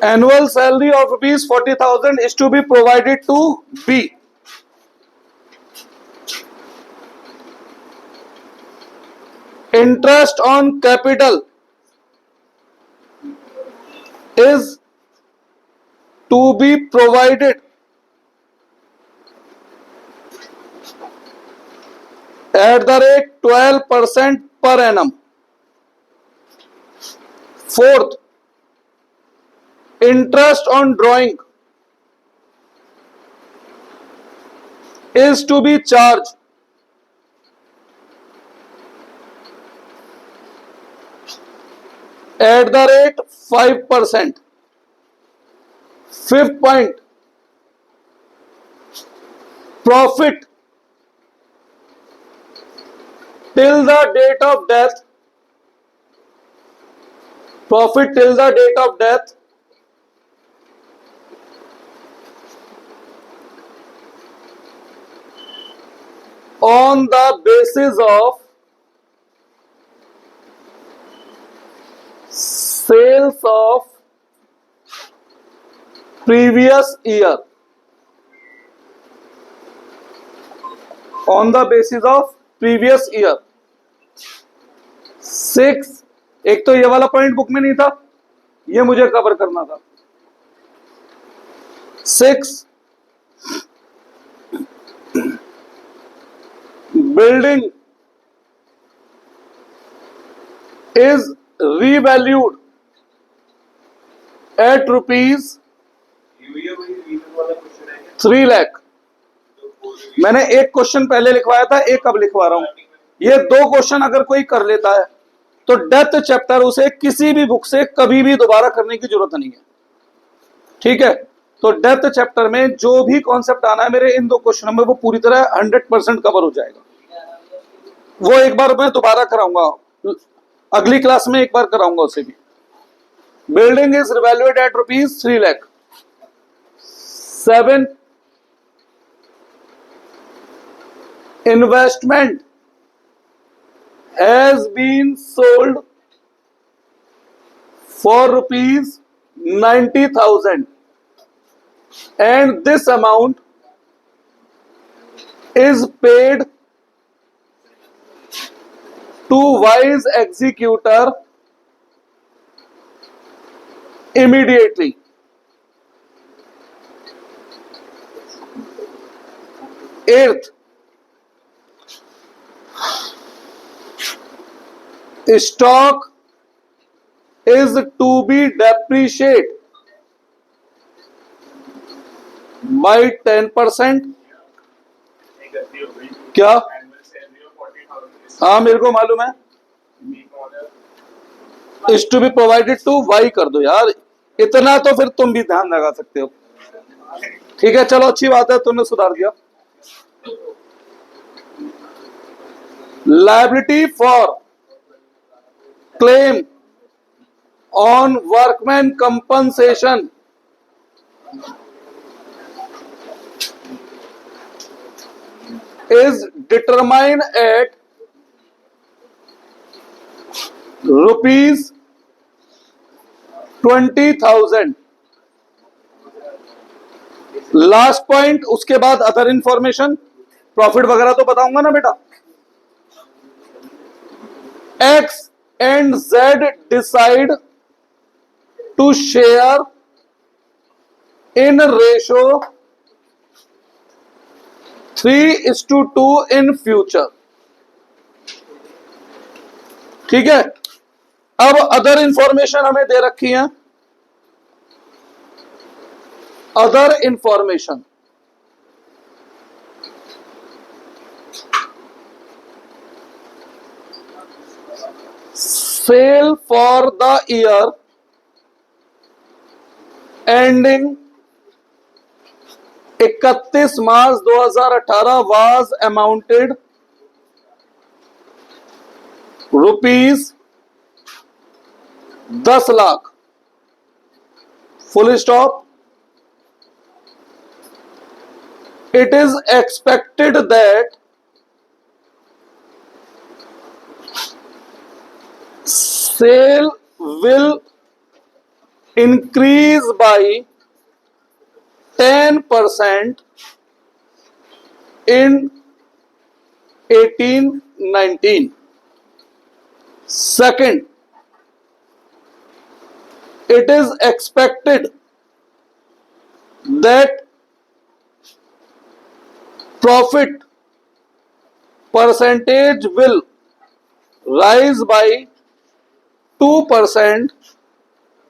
Annual salary of rupees 40,000 is to be provided to B. Interest on capital is to be provided at the rate 12% per annum. Fourth, interest on drawing is to be charged at the rate 5%. Fifth point, profit till the date of death, profit till the date of death on the basis of sales of previous year, on the basis of previous year. 6, एक तो ये वाला point book में नहीं था, ये मुझे cover करना था. 6, building is revalued at rupees 3 lakh. मैंने एक क्वेश्चन पहले लिखवाया था, एक अब लिखवा रहा हूं. ये 2 क्वेश्चन अगर कोई कर लेता है तो डेप्थ चैप्टर उसे किसी भी बुक से कभी भी दोबारा करने की जरूरत नहीं है. ठीक है, तो डेप्थ चैप्टर में जो भी कॉन्सेप्ट आना है मेरे इन 2 क्वेश्चनों में वो पूरी तरह 100% कवर हो जाएगा. वो एक बार मैं दोबारा कराऊंगा, अगली क्लास में एक बार कराऊंगा उसे भी. Building is revalued at rupees 3 lakh. 7, investment has been sold for rupees 90,000 and this amount is paid to vice executor immediately. 8th, stock is to be depreciated by 10%. क्या? हाँ मेरे को मालूम है. Is to be provided to Y कर दो यार, इतना तो फिर तुम भी ध्यान लगा सकते हो. ठीक है चलो, अच्छी बात है, तुमने सुधार दिया. Liability for claim on workman compensation is determined at rupees 20,000. Last point, उसके बाद अदर इंफॉर्मेशन, प्रॉफिट वगैरह तो बताऊंगा ना बेटा. X and Z decide to share in ratio 3:2 in future. ठीक है, अब अदर इंफॉर्मेशन हमें दे रखी है. Other information, sale for the year ending 31 March 2018 was amounted rupees 10 lakh. Full stop. It is expected that sale will increase by 10% in 1819. Second, it is expected that profit percentage will rise by 2%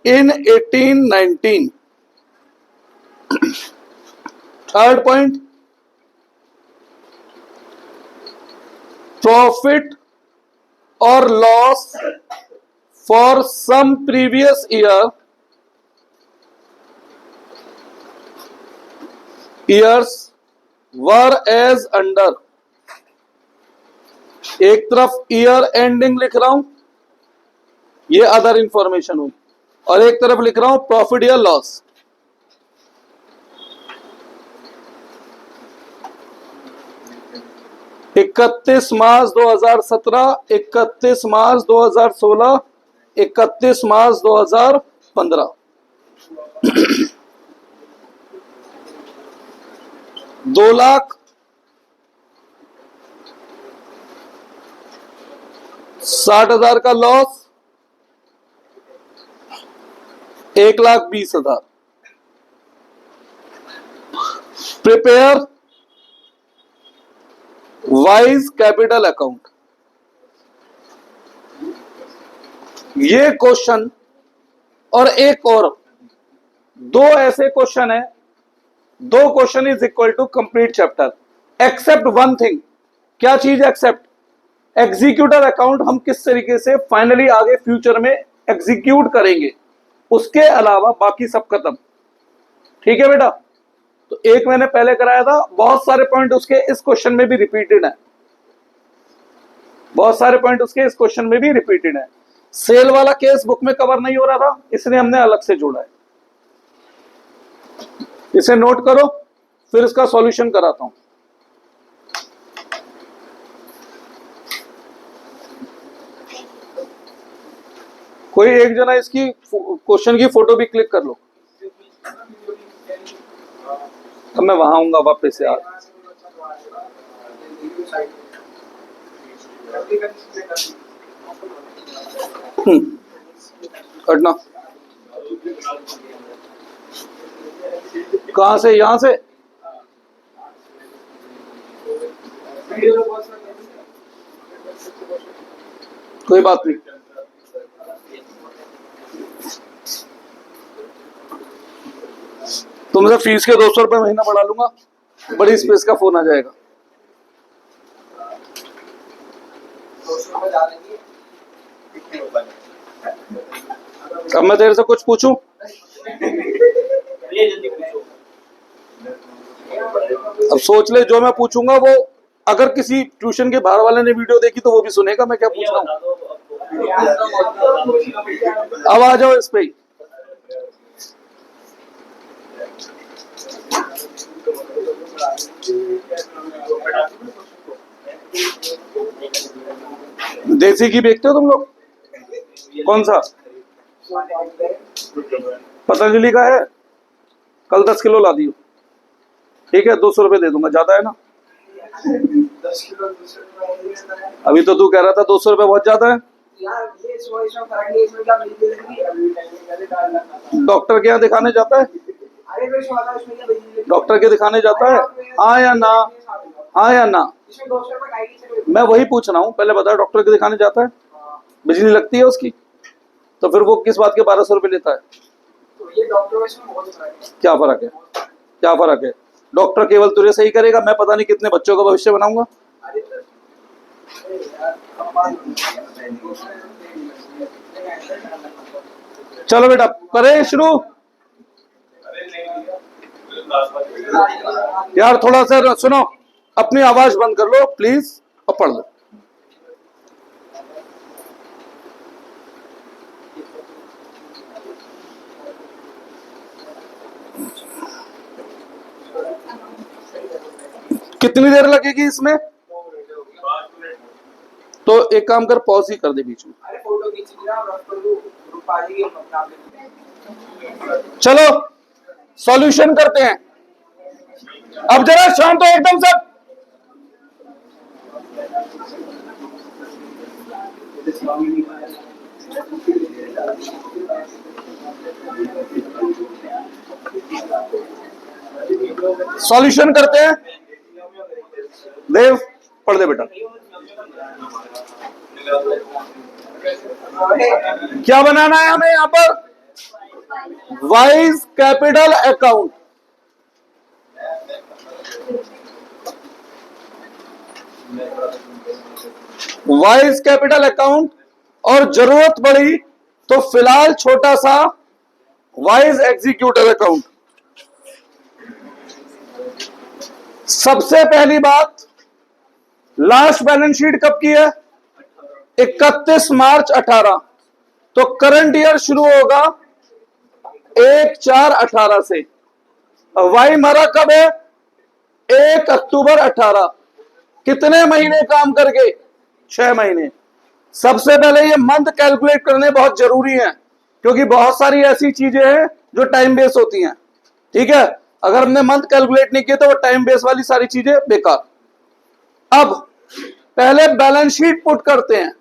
in 1819. Third point, profit or loss for some previous years were as under. एक तरफ year ending लिख रहा हूं, ये other information हुई, और एक तरफ लिख रहा हूं प्रॉफिट या लॉस। इकतीस मार्च 2017, 31 मार्च 2016, 31 मार्च 2015। 2,60,000 का loss, 1,20,000। Prepare wise capital account. ये क्वेश्चन और एक और, दो ऐसे क्वेश्चन है, दो question is equal to complete chapter, except one thing. क्या चीज एक्सेप्ट? एग्जीक्यूटर अकाउंट हम किस तरीके से फाइनली आगे फ्यूचर में एग्जीक्यूट करेंगे, उसके अलावा बाकी सब खत्म। ठीक है बेटा? तो एक मैंने पहले कराया था, बहुत सारे पॉइंट उसके इस क्वेश्चन में भी रिपीटेड है, बहुत सारे पॉइंट उसके इस क्वेश्चन में भी रिपीटेड है। सेल वाला केस बुक में कवर नहीं हो रहा था, इसलिए हमने अलग से जोड़ा है। इसे नोट करो, फिर इसका सॉल्यूशन कराता हूं। कोई एक जना इसकी क्वेश्चन की फोटो भी क्लिक कर लो। अब मैं वहां आऊंगा वापस से। कटना कहां से? यहां से? कोई बात नहीं, तुमसे फीस के 200 रुपए महीना बढ़ा लूंगा, बड़ी स्पेस का फोन आ जाएगा। अब मैं तेरे से कुछ पूछूं? अब सोच ले, जो मैं पूछूंगा वो अगर किसी ट्यूशन के बाहर वाले ने वीडियो देखी तो वो भी सुनेगा मैं क्या पूछ रहा हूं। अब आ जाओ इस पे ही। देसी घी बेचते हो तुम लोग? कौन सा? पतंजलि का है? कल 10 किलो ला दियो। ठीक है, 200 रुपए दे दूंगा, ज्यादा है ना? अभी तो तू कह रहा था 200 रुपए बहुत ज्यादा है। डॉक्टर के यहाँ दिखाने जाता है? डॉक्टर के दिखाने जाता है? हाँ या ना? हाँ या ना? मैं वही पूछ रहा हूँ, पहले बता, डॉक्टर के दिखाने जाता है? बिजली लगती है उसकी, तो फिर वो किस बात के 1200 रुपए लेता है? क्या फर्क है? क्या फर्क है? डॉक्टर केवल तुझे सही करेगा, मैं पता नहीं कितने बच्चों का भविष्य बनाऊंगा। चलो बेटा करें शुरू। यार थोड़ा सा सुनो, अपनी आवाज बंद कर लो प्लीज और पढ़ लो। कितनी देर लगेगी इसमें? तो एक काम कर, पॉज ही कर दे बीच में। चलो सॉल्यूशन करते हैं। अब जरा शांत हो एकदम सब। सॉल्यूशन करते हैं। देव पढ़ दे बेटा। क्या बनाना है हमें यहां पर? Wise capital account. Wise capital account, और जरूरत पड़ी तो फिलहाल छोटा सा वाइज एग्जीक्यूटिव अकाउंट। सबसे पहली बात, लास्ट बैलेंस शीट कब की है? 31 मार्च 18। तो करंट ईयर शुरू होगा 1/4/18 से। वाई हमारा कब है? 1 अक्टूबर 18। कितने महीने काम करके? 6 महीने। सबसे पहले ये मंथ कैलकुलेट करने बहुत जरूरी है, क्योंकि बहुत सारी ऐसी चीजें हैं जो टाइम बेस होती हैं। ठीक है, अगर हमने मंथ कैलकुलेट नहीं किया तो वो टाइम बेस वाली सारी चीजें बेकार। अब पहले बैलेंस शीट पुट करते हैं।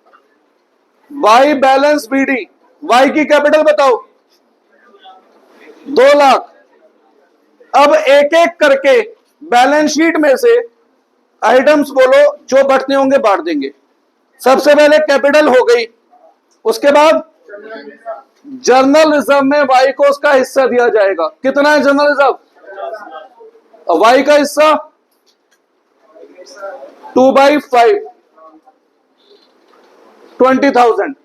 Y balance BD. वाई की कैपिटल बताओ। 2 लाख। अब एक एक करके बैलेंस शीट में से आइटम्स बोलो, जो बटने होंगे बांट देंगे। सबसे पहले कैपिटल हो गई, उसके बाद जर्नल रिजर्व में वाई को उसका हिस्सा दिया जाएगा। कितना है जर्नल रिजर्व? वाई का हिस्सा 2/5, 20,000।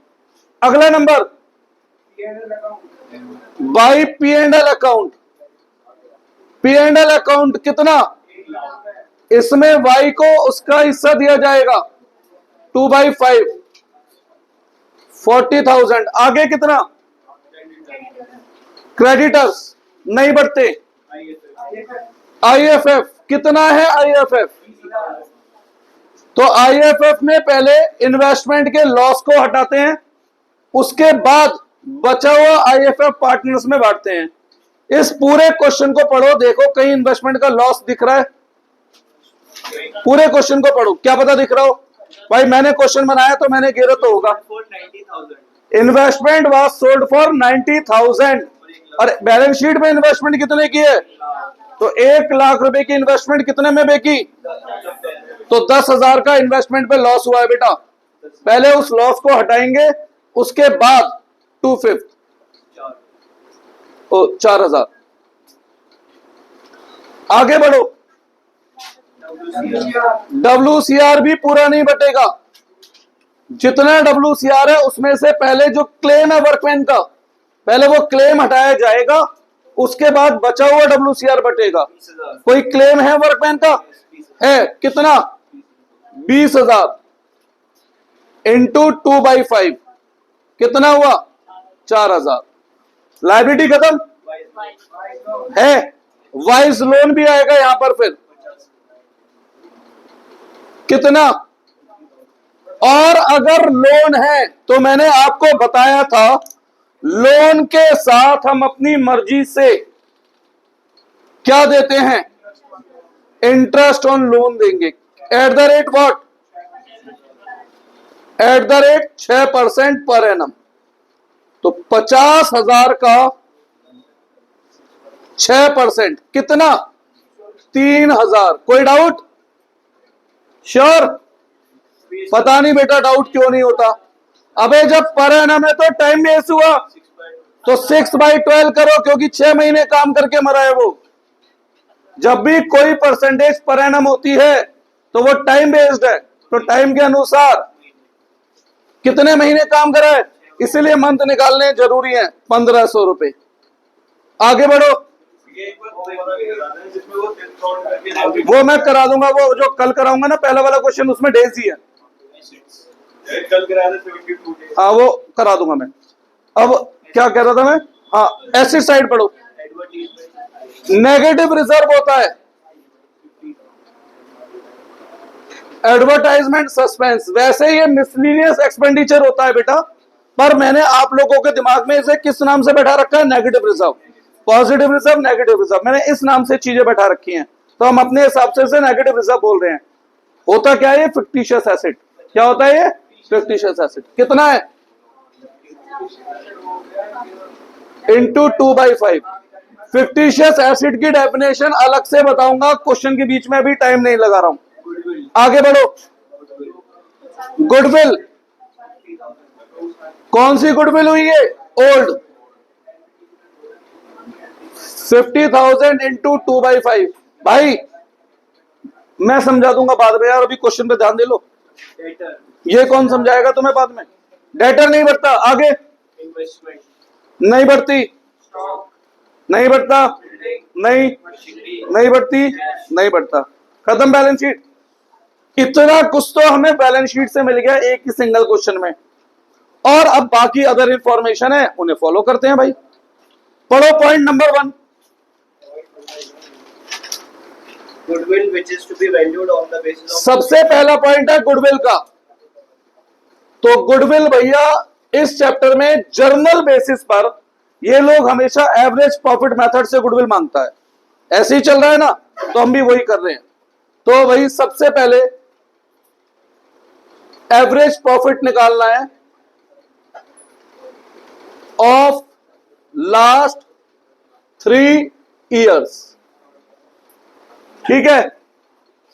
अगला number by P and L account. P and L account कितना? इसमें वाई को उसका हिस्सा दिया जाएगा 2/5, 40,000। आगे कितना? क्रेडिटर्स नहीं बढ़ते। आईएफएफ कितना है? आईएफएफ तो आईएफएफ में पहले इन्वेस्टमेंट के लॉस को हटाते हैं, उसके बाद बचा हुआ आईएफएफ पार्टनर्स में बांटते हैं। इस पूरे क्वेश्चन को पढ़ो, देखो कहीं इन्वेस्टमेंट का लॉस दिख रहा है? पूरे क्वेश्चन को पढ़ो, क्या पता दिख रहा हो। भाई मैंने क्वेश्चन बनाया तो मैंने गिरा तो होगा। इन्वेस्टमेंट वाज सोल्ड फॉर 90,000 और बैलेंस शीट में इन्वेस्टमेंट कितने की है? तो 1 लाख रुपए की इन्वेस्टमेंट कितने में बेची? तो 10,000 का इन्वेस्टमेंट पे लॉस हुआ है बेटा। पहले उस लॉस को हटाएंगे, उसके बाद 2/5 4,000। आगे बढ़ो। WCR भी पूरा नहीं बटेगा। जितना WCR है उसमें से पहले जो क्लेम है वर्कमैन का, पहले वो क्लेम हटाया जाएगा, उसके बाद बचा हुआ WCR बटेगा। कोई क्लेम है वर्कमैन का? है। कितना? 20,000 इंटू 2/5 कितना हुआ? 4,000। लायबिलिटी खत्म है। वाइज लोन भी आएगा यहां पर, फिर कितना? और अगर लोन है तो मैंने आपको बताया था, लोन के साथ हम अपनी मर्जी से क्या देते हैं? इंटरेस्ट ऑन लोन देंगे। At the rate what? At the rate 6% per annum. तो 50,000 का 6% कितना? 3,000। कोई डाउट? श्योर? पता नहीं बेटा डाउट क्यों नहीं होता। अबे जब पर एनम है तो टाइम वेस्ट हुआ, तो 6/12 करो, क्योंकि 6 महीने काम करके मरा है वो। जब भी कोई परसेंटेज पर एनम होती है तो वो टाइम बेस्ड है, तो टाइम के अनुसार कितने महीने काम करा है, इसलिए मंथ निकालने जरूरी है। 1,500 रुपए। आगे बढ़ो। वो मैं करा दूंगा, वो जो कल कराऊंगा ना पहला वाला क्वेश्चन, उसमें डेज ही है। हाँ वो करा दूंगा मैं। अब क्या कह रहा था मैं? हाँ एसिड साइड पढ़ो। नेगेटिव रिजर्व होता है एडवर्टाइजमेंट सस्पेंस। वैसे ये मिसलिनियस एक्सपेंडिचर होता है बेटा, पर मैंने आप लोगों के दिमाग में इसे किस नाम से बैठा रखा है? Negative reserve, positive reserve, negative reserve, मैंने इस नाम से चीजें बैठा रखी हैं, तो हम अपने हिसाब से इसे नेगेटिव रिजर्व बोल रहे हैं। होता क्या है ये? Fictitious asset. क्या होता है ये? Fictitious asset. कितना है? इंटू 2/5। फिक्टिशियस एसिड की डेफिनेशन अलग से बताऊंगा, क्वेश्चन के बीच में अभी टाइम नहीं लगा रहा हूं, आगे बढ़ो। गुडविल, कौन सी गुडविल हुई है? ओल्ड। 50,000 इंटू 2/5। भाई मैं समझा दूंगा बाद में यार, अभी क्वेश्चन पे ध्यान दे लो। ये कौन समझाएगा तुम्हें बाद में? डेटर नहीं बढ़ता। आगे नहीं बढ़ती, नहीं बढ़ता, नहीं नहीं बढ़ती, नहीं बढ़ता। खत्म बैलेंस शीट। इतना कुछ तो हमें बैलेंस शीट से मिल गया एक ही सिंगल क्वेश्चन में, और अब बाकी अदर इंफॉर्मेशन है उन्हें फॉलो करते हैं भाई। पढ़ो point number 1। Goodwill which is to be valued on the basis of सबसे पहला पॉइंट है गुडविल का। तो गुडविल भैया इस चैप्टर में जर्नल बेसिस पर ये लोग हमेशा एवरेज प्रॉफिट मेथड से गुडविल मांगता है। ऐसे ही चल रहा है ना, तो हम भी वही कर रहे हैं। तो भाई सबसे पहले एवरेज प्रॉफिट निकालना है ऑफ लास्ट 3 इयर्स। ठीक है।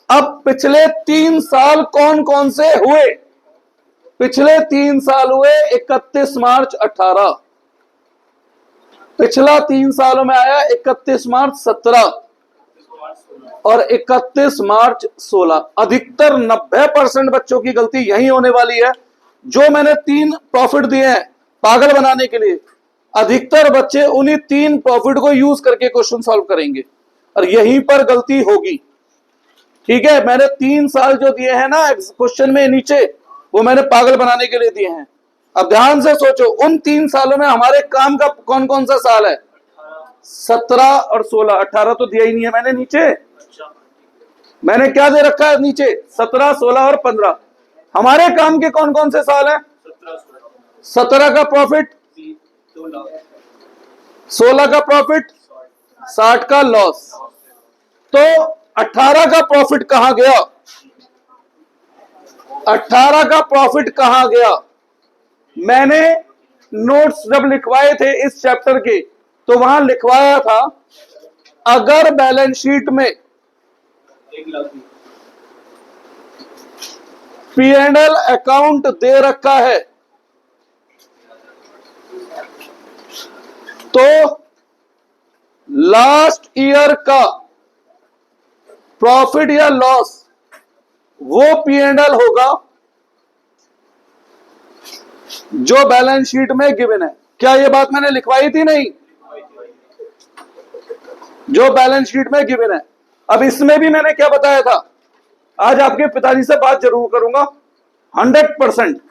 अब पिछले 3 साल कौन कौन से हुए? पिछले 3 साल हुए 31 मार्च 18, पिछला 3 सालों में आया 31 मार्च 17 और 31 मार्च 16। अधिकतर 90% बच्चों की गलती यही होने वाली है। जो मैंने 3 प्रॉफिट दिए हैं पागल बनाने के लिए, अधिकतर बच्चे उन्हीं 3 प्रॉफिट को यूज करके क्वेश्चन सॉल्व करेंगे और यहीं पर गलती होगी। ठीक है, मैंने 3 साल जो दिए हैं ना क्वेश्चन में नीचे, वो मैंने पागल बनाने के लिए दिए हैं। अब ध्यान से सोचो, उन 3 सालों में हमारे काम का कौन कौन सा साल है? 17 और 16। 18 तो दिया ही नहीं है मैंने नीचे। मैंने क्या दे रखा है नीचे? 17, 16 और 15। हमारे काम के कौन कौन से साल हैं? 17 का प्रॉफिट, 16 का प्रॉफिट, 60 का लॉस। तो 18 का प्रॉफिट कहां गया? 18 का प्रॉफिट कहां गया? मैंने नोट्स जब लिखवाए थे इस चैप्टर के, तो वहां लिखवाया था अगर बैलेंस शीट में P&L अकाउंट दे रखा है तो लास्ट ईयर का प्रॉफिट या लॉस वो P&L होगा जो बैलेंस शीट में गिवन है। क्या ये बात मैंने लिखवाई थी? नहीं, जो बैलेंस शीट में गिवन है। अब इसमें भी मैंने क्या बताया था? आज आपके पिताजी से बात जरूर करूंगा 100%।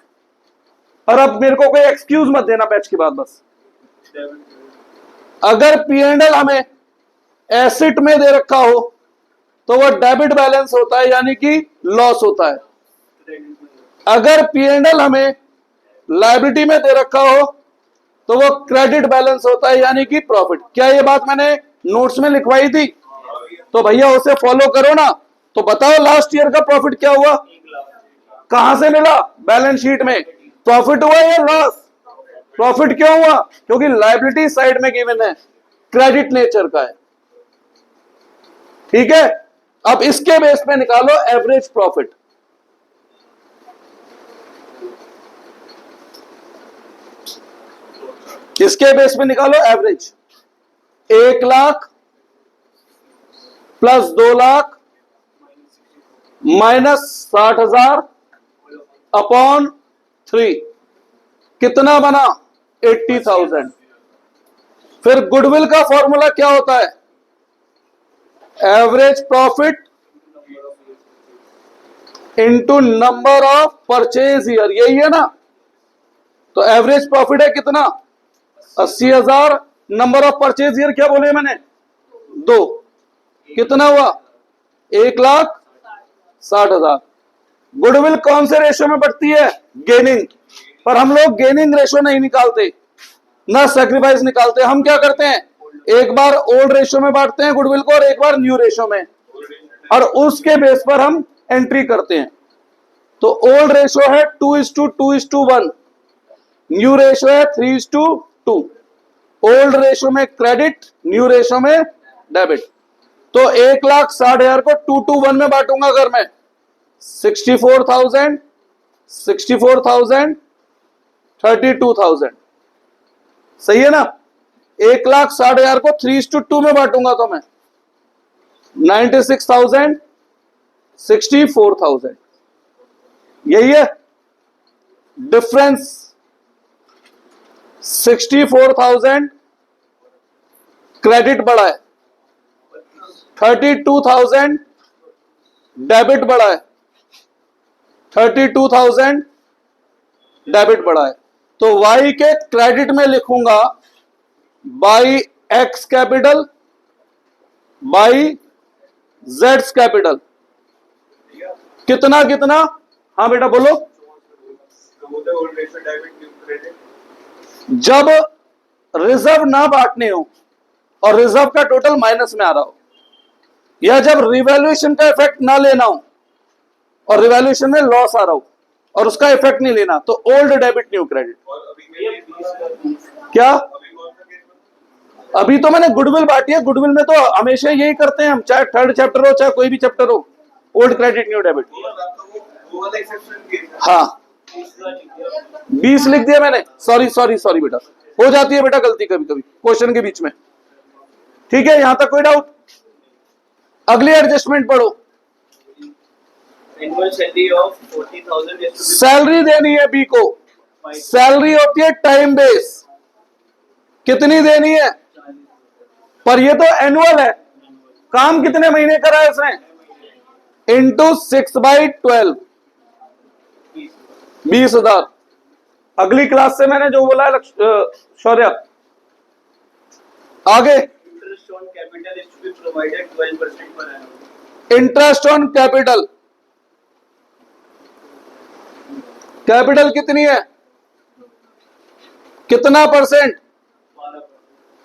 और अब मेरे को कोई एक्सक्यूज मत देना बैच के बाद। बस अगर P&L हमें एसेट में दे रखा हो तो वो डेबिट बैलेंस होता है, यानी कि लॉस होता है। अगर P&L हमें लायबिलिटी में दे रखा हो तो वो क्रेडिट बैलेंस होता है, यानी कि प्रॉफिट। क्या ये बात मैंने नोट्स में लिखवाई थी? तो भैया उसे फॉलो करो ना। तो बताओ लास्ट ईयर का प्रॉफिट क्या हुआ? कहां से मिला? बैलेंस शीट में। प्रॉफिट हुआ या लॉस? प्रॉफिट क्यों हुआ? क्योंकि लायबिलिटी साइड में गिवन है, क्रेडिट नेचर का है। ठीक है, अब इसके बेस पे निकालो एवरेज प्रॉफिट। किसके बेस पे निकालो average? 1 lakh plus 2 lakh minus 60,000 upon 3 कितना बना? 80,000। फिर गुडविल का फॉर्मूला क्या होता है? Average profit into number of purchase year, यही है ना? तो एवरेज प्रॉफिट है कितना? 80,000। नंबर ऑफ परचेज ईयर क्या बोले मैंने? 2। कितना हुआ? 1,60,000। गुडविल कौन से रेशियो में बढ़ती है? गेनिंग। पर हम लोग गेनिंग रेशो नहीं निकालते, ना सैक्रिफाइस निकालते। हम क्या करते हैं, एक बार ओल्ड रेशो में बांटते हैं गुडविल को और एक बार न्यू रेशो में, और उसके बेस पर हम एंट्री करते हैं। तो ओल्ड रेशो है 2:2:1, न्यू रेशो है 3:2। ओल्ड रेशो में क्रेडिट, न्यू रेशो में डेबिट। तो 1,60,000 को 2:1 में बांटूंगा अगर मैं, 64,000, 64,000, 32,000, सही है ना। 1,60,000 को 3:2 में बांटूंगा तो मैं 96,000, 64,000, यही है डिफरेंस। 64,000 क्रेडिट बढ़ा है, 32,000 डेबिट बढ़ा है, 32,000 डेबिट बढ़ा है। तो y के क्रेडिट में लिखूंगा by x capital by Jades capital. कितना कितना, हाँ बेटा बोलो। जब रिजर्व ना बांटने हो और रिजर्व का टोटल माइनस में आ रहा हो, या जब रिवैल्यूएशन का इफेक्ट ना लेना हो और रिवैल्यूएशन में लॉस आ रहा हो और उसका इफेक्ट नहीं लेना, तो ओल्ड डेबिट न्यू क्रेडिट। क्या अभी तो मैंने गुडविल बांटी है, गुडविल में तो हमेशा यही करते हैं हम, चाहे थर्ड चैप्टर हो चाहे कोई भी चैप्टर हो, ओल्ड क्रेडिट न्यू डेबिट। हाँ 20 लिख दिया मैंने, सॉरी बेटा, हो जाती है बेटा गलती कभी कभी क्वेश्चन के बीच में। ठीक है, यहां तक कोई डाउट? अगली एडजस्टमेंट पढ़ो। सैलरी देनी है बी को, सैलरी होती है टाइम बेस, कितनी देनी है, पर ये तो एनुअल है, काम कितने महीने करा है इसने, इंटू 6/12, 20,000। अगली क्लास से मैंने जो बोला है शौर्य, आगे Interest on capital is to be provided 12% per annum. Interest on capital, capital कितनी है, कितना परसेंट,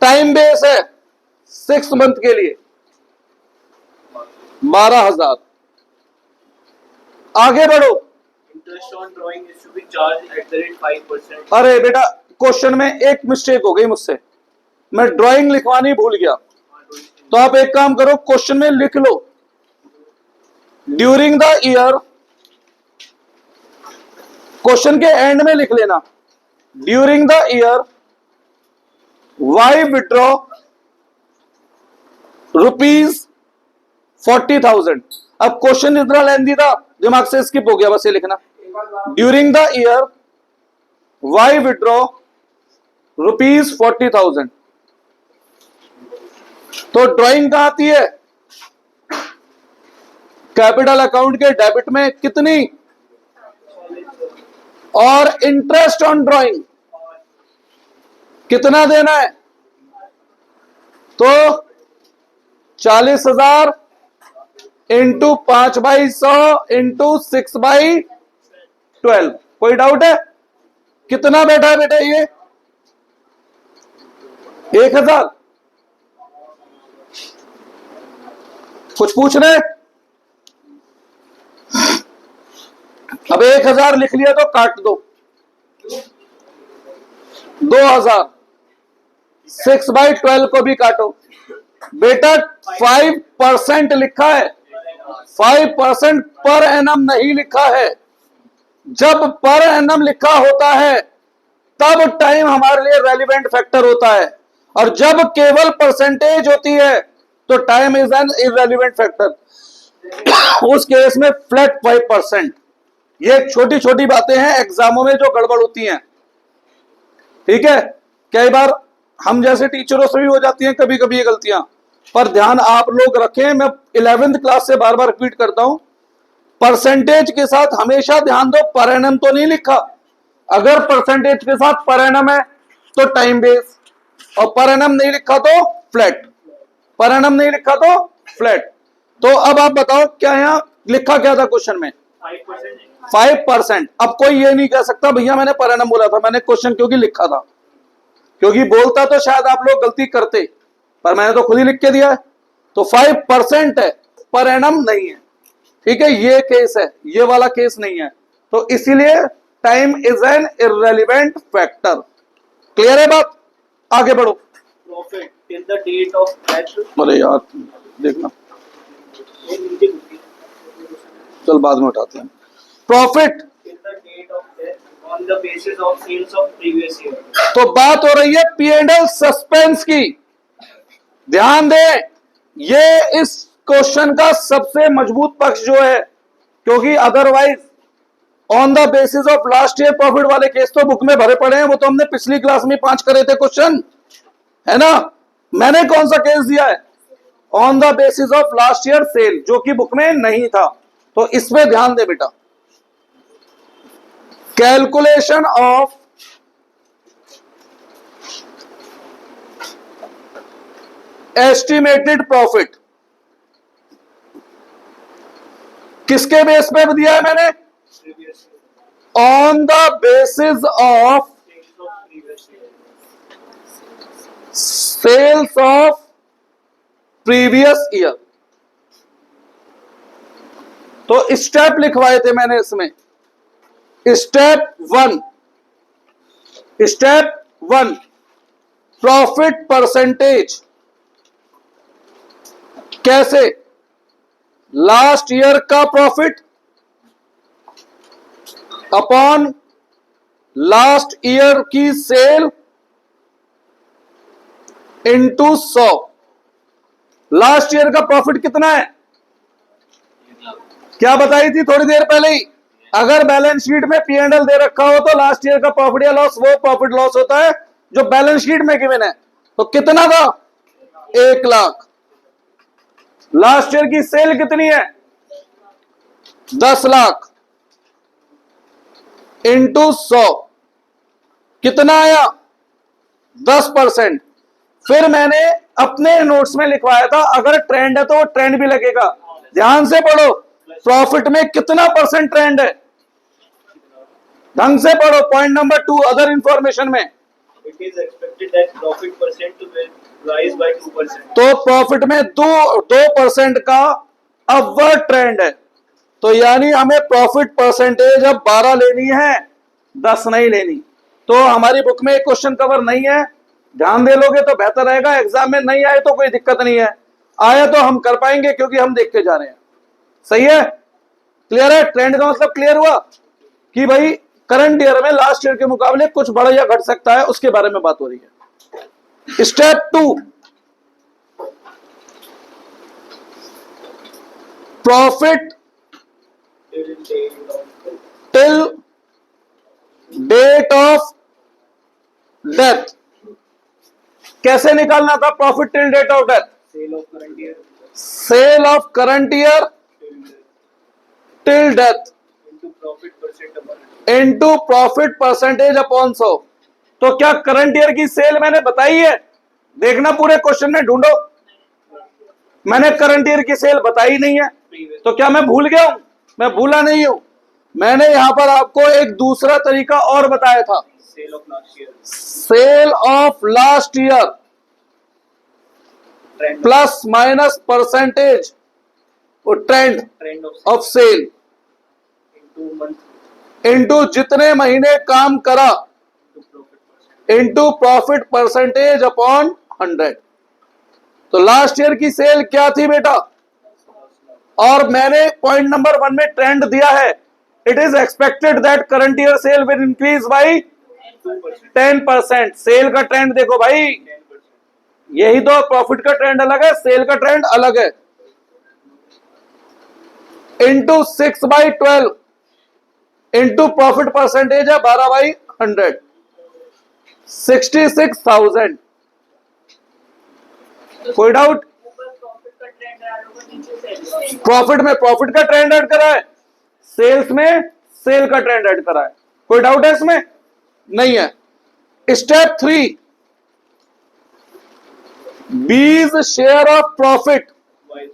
टाइम बेस है 6 मंथ के लिए 12,000। आगे बढ़ो। Interest on drawing is to be charged at the rate 5%. अरे बेटा क्वेश्चन में एक मिस्टेक हो गई मुझसे, मैं ड्राइंग लिखवानी भूल गया। तो आप एक काम करो, क्वेश्चन में लिख लो ड्यूरिंग द ईयर, क्वेश्चन के एंड में लिख लेना during the year Y withdraw ₹40,000। अब क्वेश्चन इतना लेंदी था दिमाग से स्किप हो गया, बस ये लिखना during the year Y withdraw ₹40,000। तो ड्राइंग कहां आती है, कैपिटल अकाउंट के डेबिट में कितनी, और इंटरेस्ट ऑन ड्राइंग कितना देना है, तो 40,000 इंटू 5/100 इंटू 6/12। कोई डाउट है, कितना बैठा है बेटा ये 1,000? कुछ पूछ रहे? अब 1,000 लिख लिया तो काट दो, 2,000, 6/12 को भी काटो बेटा। 5% लिखा है, 5% पर एनम नहीं लिखा है। जब पर एनम लिखा होता है तब टाइम हमारे लिए रेलिवेंट फैक्टर होता है, और जब केवल परसेंटेज होती है तो टाइम इज एन इररेलिवेंट फैक्टर। उस केस में फ्लैट 5%। ये छोटी छोटी बातें हैं एग्जामों में जो गड़बड़ होती हैं, ठीक है। कई बार हम जैसे टीचरों से भी हो जाती हैं कभी कभी ये गलतियां, पर ध्यान आप लोग रखें। मैं 11th क्लास से बार बार रिपीट करता हूं, परसेंटेज के साथ हमेशा ध्यान दो, पर एनम तो नहीं लिखा। अगर परसेंटेज के साथ पर एनम है तो टाइम बेस, और पर एनम नहीं लिखा तो फ्लैट, पर एनम नहीं लिखा तो फ्लैट। तो अब आप बताओ क्या यहां लिखा क्या था क्वेश्चन में? 5% 5%। अब कोई ये नहीं कह सकता भैया मैंने पर एनम बोला था, मैंने क्वेश्चन क्योंकि लिखा था, क्योंकि बोलता तो शायद आप लोग गलती करते, पर मैंने तो खुद ही लिख के दिया है। तो 5% है, पर एनम नहीं है। ठीक है, ये केस है, ये वाला केस नहीं है। तो इसीलिए time is an irrelevant factor. Clear है बात? आगे बढ़ो। Profit till the date of death. अरे यार देखना, चल बाद में उठाते हैं। Profit Till the date of death on the basis of sales of previous year. तो बात हो रही है P&L सस्पेंस की। ध्यान दें, ये इस क्वेश्चन का सबसे मजबूत पक्ष जो है, क्योंकि otherwise on the basis of last year profit वाले केस तो बुक में भरे पड़े हैं, वो तो हमने पिछली क्लास में 5 करे थे क्वेश्चन, है ना। मैंने कौन सा केस दिया है? On the basis of last year cell, जो कि बुक में नहीं था। तो इसमें ध्यान दे बेटा, कैलकुलेशन ऑफ एस्टिमेटेड प्रॉफिट किसके बेस पे दिया है मैंने? Previous year. On the basis of Sales of previous year. Sales of previous year. तो स्टेप लिखवाए थे मैंने इसमें। Step 1 profit percentage. कैसे? लास्ट ईयर का प्रॉफिट अपॉन लास्ट ईयर की सेल इनटू 100। लास्ट ईयर का प्रॉफिट कितना है? क्या बताई थी थोड़ी देर पहले ही? अगर बैलेंस शीट में P&L दे रखा हो तो लास्ट ईयर का प्रॉफिट या लॉस वो प्रॉफिट लॉस होता है जो बैलेंस शीट में गिवन है। तो कितना था? 1 लाख। लास्ट ईयर की सेल कितनी है? 10 लाख इंटू 100 कितना आया? 10%। फिर मैंने अपने नोट्स में लिखवाया था, अगर ट्रेंड है तो वो ट्रेंड भी लगेगा। ध्यान से पढ़ो, प्रॉफिट में कितना परसेंट ट्रेंड है? ढंग से पढ़ो। पॉइंट नंबर 2 अदर इंफॉर्मेशन में, It is expected that profit percent will rise by 2%. तो प्रॉफिट में 2% का अपवर्ड ट्रेंड है। तो यानी हमें प्रॉफिट परसेंटेज अब 12 लेनी है, 10 नहीं लेनी। तो हमारी बुक में एक क्वेश्चन कवर नहीं है, ध्यान दे लोगे तो बेहतर रहेगा। एग्जाम में नहीं आए तो कोई दिक्कत नहीं है, आया तो हम कर पाएंगे क्योंकि हम देख के जा रहे हैं। सही है? क्लियर है? ट्रेंड का मतलब क्लियर हुआ कि भाई करंट ईयर में लास्ट ईयर के मुकाबले कुछ बढ़ या घट सकता है, उसके बारे में बात हो रही है। Step 2 profit Till date of till date of death. कैसे निकालना था profit till date of death? sale of current year sale of current year till death till death into profit percent upon into profit percentage upon 100। तो क्या current year की cell मैंने बताई है? देखना पूरे क्वेश्चन में ढूंढो, मैंने करंट ईयर की सेल बताई नहीं है। previous तो क्या मैं भूल गया हूं? मैं भूला नहीं हूं। मैंने यहां पर आपको एक दूसरा तरीका और बताया था, sale of last year. Sale of last year Trend plus minus percentage trend trend of of sale into month into जितने महीने काम करा to profit percent. Into profit percentage upon 100। तो लास्ट ईयर की सेल क्या थी बेटा? और मैंने पॉइंट नंबर 1 में ट्रेंड दिया है, it is expected that current year sale will increase by 2%. 10%। Sale का ट्रेंड देखो भाई, 10%. यही तो प्रॉफिट का ट्रेंड अलग है, सेल का ट्रेंड अलग है। इंटू 6/12 इंटू प्रॉफिट परसेंटेज है 12/100, 66,000। कोई डाउट? प्रॉफिट में प्रॉफिट का ट्रेंड ऐड करा है, सेल्स में सेल का ट्रेंड ऐड करा है। कोई डाउट है इसमें? नहीं है। स्टेप 3 बीज शेयर ऑफ प्रॉफिट। Wise.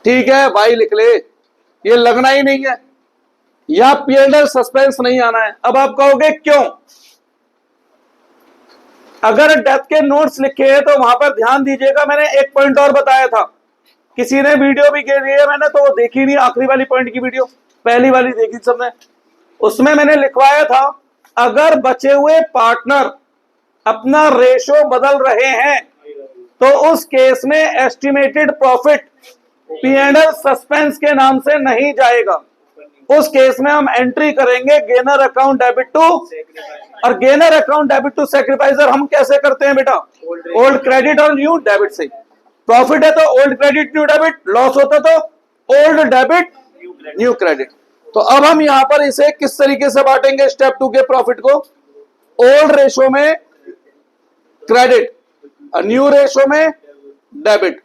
ठीक है भाई, लिख ले, ये लगना ही नहीं है। या P&L सस्पेंस नहीं आना है। अब आप कहोगे क्यों? अगर डेथ के नोट्स लिखे हैं तो वहां पर ध्यान दीजिएगा, मैंने एक पॉइंट और बताया था, किसी ने वीडियो भी दी है मैंने तो वो देखी नहीं, आखिरी वाली पॉइंट की वीडियो, पहली वाली देखी सबने। उसमें मैंने लिखवाया था अगर बचे हुए पार्टनर अपना रेशो बदल रहे हैं तो उस केस में एस्टिमेटेड प्रॉफिट P&L सस्पेंस के नाम से नहीं जाएगा। उस केस में हम एंट्री करेंगे गेनर अकाउंट डेबिट टू, और गेनर अकाउंट डेबिट टू सैक्रिफाइसर हम कैसे करते हैं बेटा? ओल्ड क्रेडिट और न्यू डेबिट से। प्रॉफिट है तो old credit new debit, loss होता तो ओल्ड डेबिट न्यू क्रेडिट। तो अब हम यहां पर इसे किस तरीके से बांटेंगे स्टेप 2 के प्रॉफिट को? ओल्ड रेशो में क्रेडिट और न्यू रेशो में डेबिट।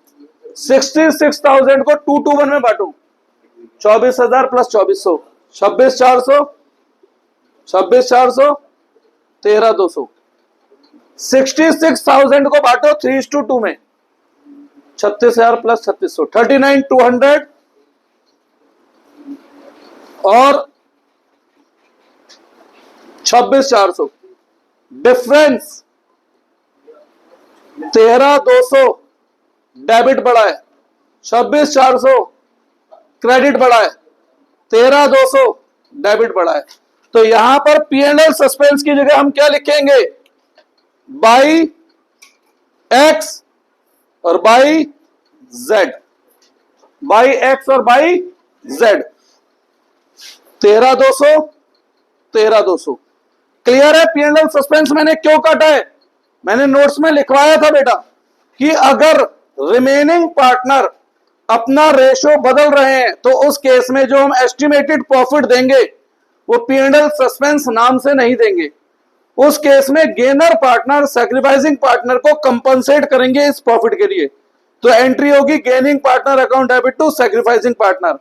66,000 को 2 to 1 में बांटू, 24,000 प्लस 2400, 26,400, 26,400, 13,200। 66,000 को बांटो 3:2 में, 36,000 प्लस 3600, 39,200 और 26,400। डिफरेंस 13,200 डेबिट बढ़ा है, 26,400 क्रेडिट बढ़ा है, 13,200 डेबिट बढ़ा है। तो यहां पर P&L सस्पेंस की जगह हम क्या लिखेंगे? बाई एक्स और बाई जेड, बाई एक्स और बाई जेड। 13,200, 13,200। क्लियर है? P&L सस्पेंस मैंने क्यों काटा है? मैंने नोट्स में लिखवाया था बेटा कि अगर रिमेनिंग पार्टनर अपना रेशो बदल रहे हैं तो उस केस में जो हम एस्टिमेटेड प्रॉफिट देंगे वो P&L सस्पेंस नाम से नहीं देंगे। उस केस में गेनर पार्टनर सैक्रिफाइसिंग पार्टनर को कंपनसेट करेंगे इस प्रॉफिट के लिए। तो एंट्री होगी gaining partner account debit to sacrificing partner.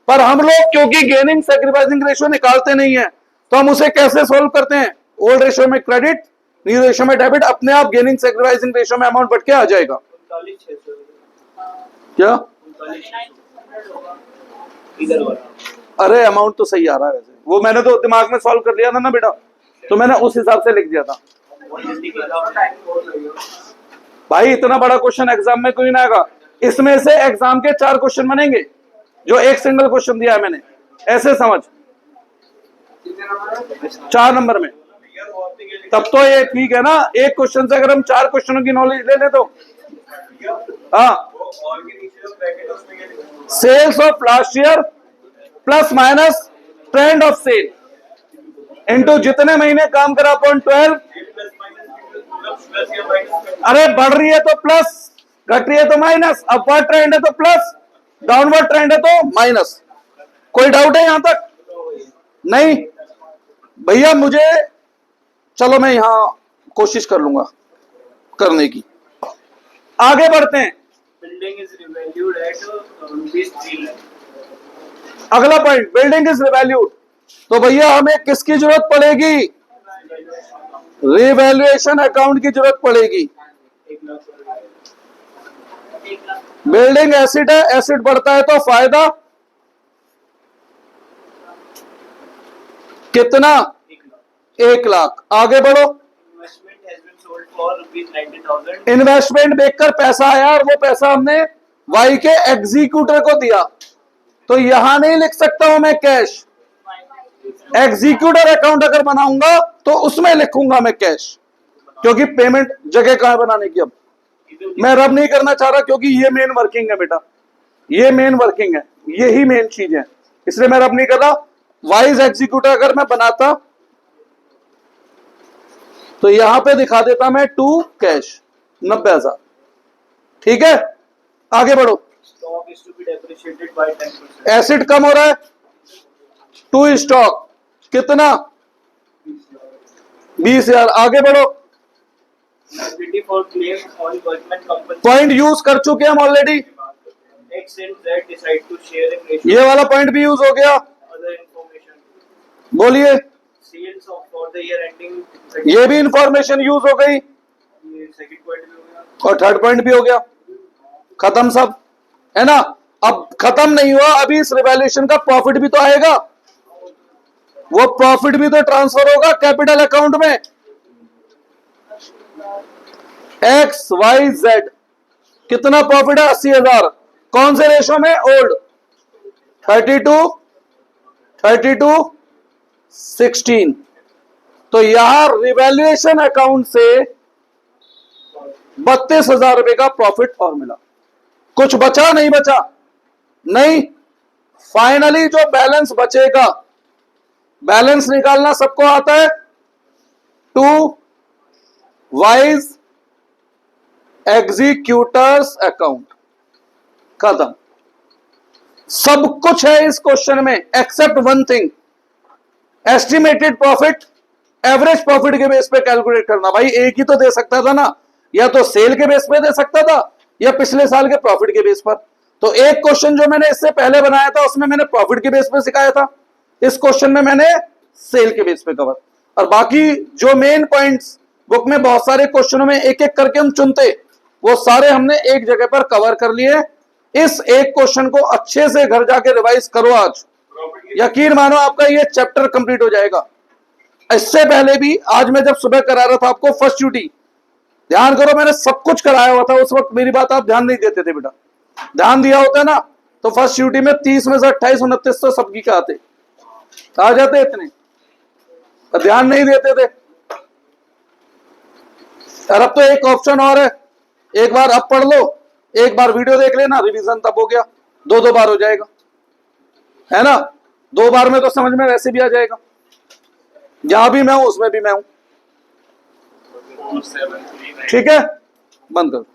पर हम लोग क्योंकि गेनिंग सैक्रिफाइसिंग रेशो निकालते नहीं है तो हम उसे कैसे सोल्व करते हैं? ओल्ड रेशो में क्रेडिट, न्यू रेशो में डेबिट, अपने आप गेनिंग सैक्रिफाइसिंग रेशो में अमाउंट बढ़ के आ जाएगा। क्या? अरे अमाउंट तो सही आ रहा है वैसे, वो मैंने तो दिमाग में सॉल्व कर लिया था ना बेटा, तो मैंने उस हिसाब से लिख दिया था। भाई इतना बड़ा क्वेश्चन एग्जाम में कोई ना आएगा। इसमें से एग्जाम के 4 क्वेश्चन बनेंगे जो एक सिंगल क्वेश्चन दिया है मैंने, ऐसे समझ, 4 नंबर में। तब तो ये ठीक है ना, एक क्वेश्चन से अगर हम 4 क्वेश्चनों की नॉलेज ले लें तो। हाँ, sales of last year plus minus trend of sale into जितने महीने काम करा अपॉन 12। अरे बढ़ रही है तो प्लस, घट रही है तो माइनस, अपवर्ड ट्रेंड है तो प्लस, डाउनवर्ड ट्रेंड है तो माइनस। कोई डाउट है यहां तक? नहीं भैया, मुझे चलो मैं यहां कोशिश कर लूंगा करने की। आगे बढ़ते हैं। Building is revalued at ₹3 lakh. अगला पॉइंट, बिल्डिंग इज रिवैल्यूड। तो भैया हमें किसकी जरूरत पड़ेगी? रिवैल्यूएशन अकाउंट की जरूरत पड़ेगी। बिल्डिंग एसिड है, एसिड बढ़ता है तो फायदा कितना? 1 लाख। आगे बढ़ो। इन्वेस्टमेंट देखकर पैसा आया और वो पैसा हमने वाई के एग्जीक्यूटर को दिया, तो यहां नहीं लिख सकता हूं मैं कैश। एग्जीक्यूटर अकाउंट अगर बनाऊंगा तो उसमें लिखूंगा मैं कैश, क्योंकि पेमेंट जगह कहां बनाने की। अब मैं रब नहीं करना चाह रहा क्योंकि ये मेन वर्किंग है बेटा, ये मेन वर्किंग है, यही मेन चीज है, इसलिए मैं रब नहीं कर रहा। वाइज एग्जीक्यूटर अगर मैं बनाता तो यहां पे दिखा देता मैं टू कैश 90,000। ठीक है, आगे बढ़ो। Stock is to be depreciated by 10%. Acid कम हो रहा है, टू स्टॉक कितना? 20,000। आगे बढ़ो। Liability for claim on workman compensation. Point use कर चुके हम already, X and Z decide to share in ratio. ये वाला पॉइंट भी यूज हो गया। Other information. बोलिए। Sales of for the year ending. ये भी इंफॉर्मेशन यूज हो गई ये second point भी हो गया। और थर्ड पॉइंट भी हो गया। खत्म सब, है ना? अब खत्म नहीं हुआ, अभी इस रिवैल्यूएशन का प्रॉफिट भी तो आएगा। वो प्रॉफिट भी तो ट्रांसफर होगा कैपिटल अकाउंट में। एक्स वाई जेड कितना प्रॉफिट है? 80,000। कौन से रेशो में? ओल्ड 32 16। तो यहां रिवैल्यूएशन अकाउंट से 32,000 रुपए का प्रॉफिट और मिला। कुछ बचा? नहीं बचा। नहीं, फाइनली जो बैलेंस बचेगा, बैलेंस निकालना सबको आता है। टू वाइज एग्जीक्यूटर्स अकाउंट, खत्म। सब कुछ है इस क्वेश्चन में accept one thing, estimated profit average profit के बेस पे कैलकुलेट करना। भाई एक ही तो दे सकता था ना, या तो सेल के बेस पे दे सकता था या पिछले साल के प्रॉफिट के बेस पर। तो एक क्वेश्चन जो मैंने इससे पहले बनाया था उसमें मैंने प्रॉफिट के बेस पे सिखाया था, इस क्वेश्चन में मैंने सेल के बेस पे कवर। और बाकी जो मेन पॉइंट्स बुक में बहुत सारे क्वेश्चनों में एक एक करके हम चुनते, वो सारे हमने एक जगह पर कवर कर लिए। इस एक क्वेश्चन को अच्छे से घर जाके रिवाइज करो आज, यकीन मानो आपका ये चैप्टर कंप्लीट हो जाएगा। इससे पहले भी आज मैं जब सुबह करा रहा था आपको फर्स्ट ड्यूटी, ध्यान करो मैंने सब कुछ कराया हुआ था। उस वक्त मेरी बात आप ध्यान नहीं देते थे बेटा, ध्यान दिया होता ना तो फर्स्ट ड्यूटी में 30 में से 28 29 तो सबकी का आते आ जाते इतने, तो ध्यान नहीं देते थे। और अब तो एक ऑप्शन और है, एक बार अब पढ़ लो, एक बार वीडियो देख लेना, रिवीजन तब हो गया, दो बार हो जाएगा, है ना। 2 बार में तो समझ में वैसे भी आ जाएगा, जहां भी मैं हूं उसमें भी मैं हूं। ठीक है, बंद करो।